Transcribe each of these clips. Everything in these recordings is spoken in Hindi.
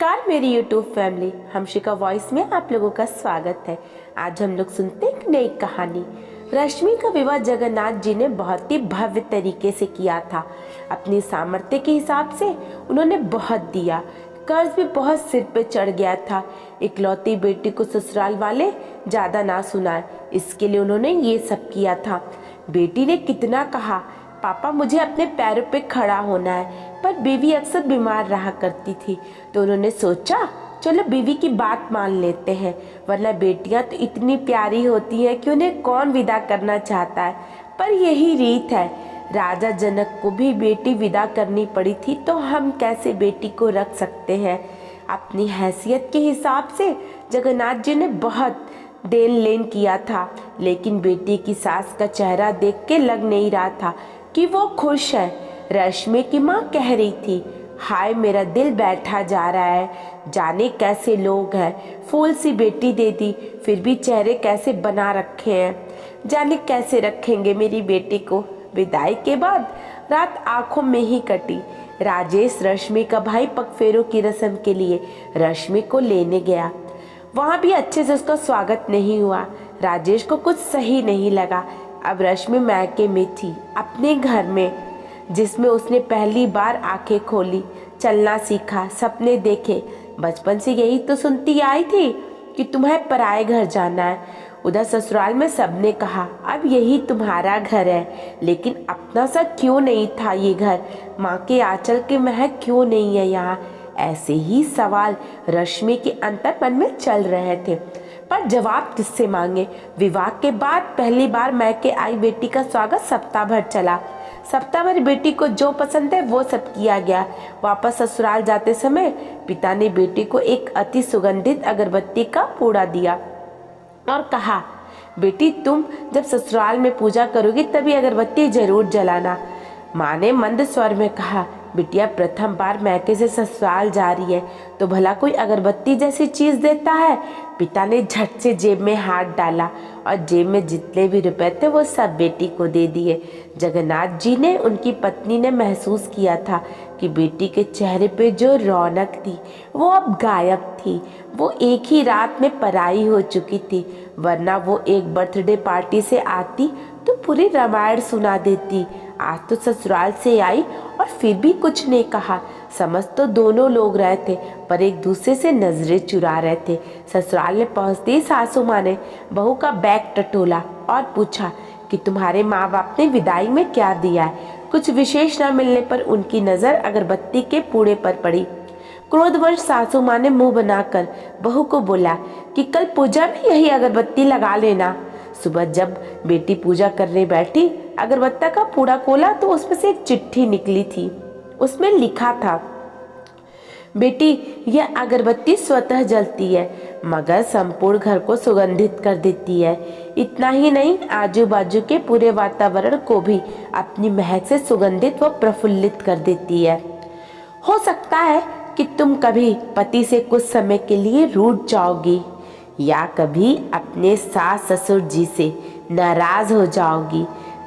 नमस्कार मेरी यूट्यूब फैमिली, हमशिका वॉइस में आप लोगों का स्वागत है। आज हम लोग सुनते हैं एक नई कहानी। रश्मि का विवाह जगन्नाथ जी ने बहुत ही भव्य तरीके से किया था। अपनी सामर्थ्य के हिसाब से उन्होंने बहुत दिया, कर्ज भी बहुत सिर पे चढ़ गया था। इकलौती बेटी को ससुराल वाले ज्यादा ना सुनाए, इसके लिए उन्होंने ये सब किया था। बेटी ने कितना कहा, पापा मुझे अपने पैरों पे खड़ा होना है, पर बीवी अक्सर बीमार रहा करती थी, तो उन्होंने सोचा चलो बीवी की बात मान लेते हैं, वरना बेटियां तो इतनी प्यारी होती हैं कि उन्हें कौन विदा करना चाहता है। पर यही रीत है, राजा जनक को भी बेटी विदा करनी पड़ी थी, तो हम कैसे बेटी को रख सकते हैं। अपनी हैसियत के हिसाब से जगन्नाथ जी ने बहुत देन लेन किया था, लेकिन बेटी की सास का चेहरा देख के लग नहीं रहा था कि वो खुश है। रश्मि की माँ कह रही थी, हाय मेरा दिल बैठा जा रहा है, जाने कैसे लोग हैं। फूल सी बेटी दे दी, फिर भी चेहरे कैसे बना रखे हैं, जाने कैसे रखेंगे मेरी बेटी को। विदाई के बाद रात आंखों में ही कटी। राजेश रश्मि का भाई पगफेरों की रस्म के लिए रश्मि को लेने गया। वहाँ भी अच्छे से उसका स्वागत नहीं हुआ। राजेश को कुछ सही नहीं लगा। अब रश्मि मायके में थी, अपने घर में, जिसमें उसने पहली बार आंखें खोली, चलना सीखा, सपने देखे। बचपन से यही तो सुनती आई थी कि तुम्हें पराए घर जाना है। उधर ससुराल में सबने कहा अब यही तुम्हारा घर है, लेकिन अपना सा क्यों नहीं था ये घर। माँ के आंचल के महक क्यों नहीं है यहाँ। ऐसे ही सवाल रश्मि के अंतर मन में चल रहे थे, पर जवाब किससे मांगे। विवाह के बाद पहली बार मैके आई बेटी का स्वागत सप्ताह भर चला। सप्ताह भर बेटी को जो पसंद है वो सब किया गया। वापस ससुराल जाते समय पिता ने बेटी को एक अति सुगंधित अगरबत्ती का पूड़ा दिया और कहा, बेटी तुम जब ससुराल में पूजा करोगी तभी अगरबत्ती जरूर जलाना। माँ ने मंद स्वर में कहा, बिटिया प्रथम बार मैके से ससुराल जा रही है तो भला कोई अगरबत्ती जैसी चीज देता है। पिता ने झट से जेब में हाथ डाला और जेब में जितने भी रुपए थे वो सब बेटी को दे दिए। जगन्नाथ जी ने, उनकी पत्नी ने महसूस किया था कि बेटी के चेहरे पे जो रौनक थी वो अब गायब थी। वो एक ही रात में पराई हो चुकी थी, वरना वो एक बर्थडे पार्टी से आती तो पूरी रामायण सुना देती। आज तो ससुराल से आई और फिर भी कुछ नहीं कहा। समझ तो दोनों लोग रहे थे, पर एक दूसरे से नजरें चुरा रहे थे। ससुराल में पहुंचते ही सासू माँ ने बहू का बैग टटोला और पूछा कि तुम्हारे माँ बाप ने विदाई में क्या दिया है। कुछ विशेष न मिलने पर उनकी नजर अगरबत्ती के पूड़े पर पड़ी। क्रोधवश सासू माँ ने मुंह बनाकर बहू को बोला कि कल पूजा में यही अगरबत्ती लगा लेना। सुबह जब बेटी पूजा करने बैठी, अगरबत्ता का पूड़ा खोला तो उसमें से एक चिट्ठी निकली थी। उसमें लिखा था, बेटी यह अगरबत्ती स्वतः जलती है मगर संपूर्ण घर को सुगंधित कर देती है। इतना ही नहीं, आजू बाजू के पूरे वातावरण को भी अपनी महक से सुगंधित व प्रफुल्लित कर देती है। हो सकता है कि तुम कभी पति से कुछ समय के लिए रूठ जाओगी या कभी अपने सास ससुर जी से नाराज हो जाओगी,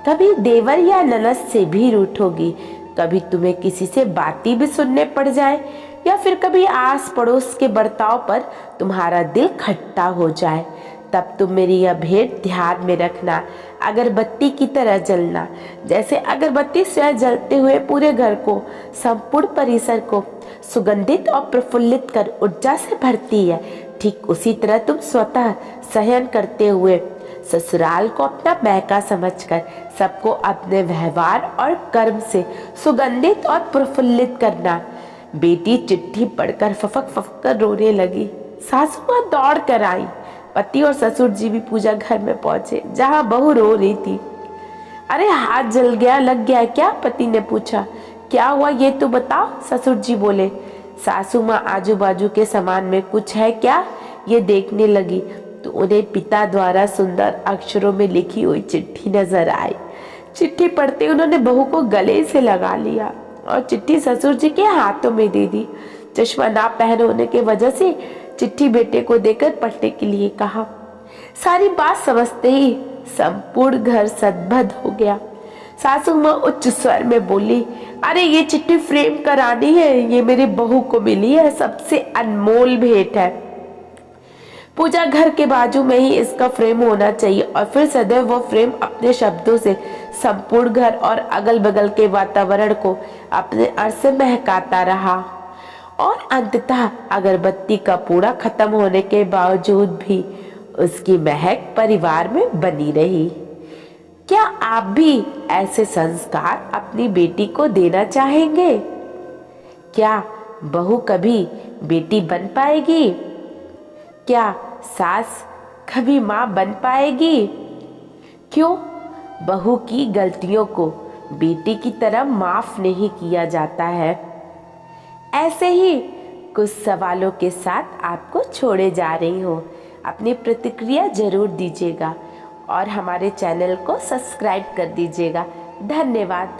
कभी देवर या ननद से भी रूठोगी, कभी तुम्हें किसी से बातें भी सुनने पड़ जाए, या फिर कभी आस पड़ोस के बर्ताव पर तुम्हारा दिल खट्टा हो जाए। तब तुम मेरी यह भेंट ध्यान में रखना, अगरबत्ती की तरह जलना। जैसे अगरबत्ती स्वयं जलते हुए पूरे घर को, संपूर्ण परिसर को सुगंधित और प्रफुल्लित कर ऊर्जा से भरती है, ठीक उसी तरह तुम स्वतः सहन करते हुए ससुराल को अपना मैका समझकर सबको अपने व्यवहार और कर्म से सुगंधित और प्रफुल्लित करना। बेटी चिट्ठी पढ़कर फफक फफक कर रोने लगी। सासू माँ दौड़ कर आई। पति और ससुर जी भी पूजा घर में पहुंचे, जहाँ बहू रो रही थी। अरे हाथ जल गया, लग गया क्या? पति ने पूछा। क्या हुआ ये तो बताओ, ससुर जी बोले। सासू माँ आजू बाजू के सामान में कुछ है क्या ये देखने लगी तो उन्हें पिता द्वारा सुंदर अक्षरों में लिखी हुई चिट्ठी नजर आई। चिट्ठी पढ़ते उन्होंने बहू को गले से लगा लिया और चिट्ठी ससुर जी के हाथों में दे दी। चश्मा ना पहने होने की वजह से चिट्ठी बेटे को देकर पढ़ने के लिए कहा। सारी बात समझते ही संपूर्ण घर सदबद हो गया। सासू माँ उच्च स्वर में बोली, अरे ये चिट्ठी फ्रेम करानी है, ये मेरी बहू को मिली है, सबसे अनमोल भेंट है। पूजा घर के बाजू में ही इसका फ्रेम होना चाहिए। और फिर सदैव वो फ्रेम अपने शब्दों से संपूर्ण घर और अगल बगल के वातावरण को अपने अर्थ से महकाता रहा। और अंततः अगरबत्ती का पूरा खत्म होने के बावजूद भी उसकी महक परिवार में बनी रही। क्या आप भी ऐसे संस्कार अपनी बेटी को देना चाहेंगे? क्या बहू कभी बेटी बन पाएगी? क्या सास कभी माँ बन पाएगी? क्यों बहू की गलतियों को बेटी की तरह माफ नहीं किया जाता है? ऐसे ही कुछ सवालों के साथ आपको छोड़े जा रही हूँ। अपनी प्रतिक्रिया जरूर दीजिएगा और हमारे चैनल को सब्सक्राइब कर दीजिएगा। धन्यवाद।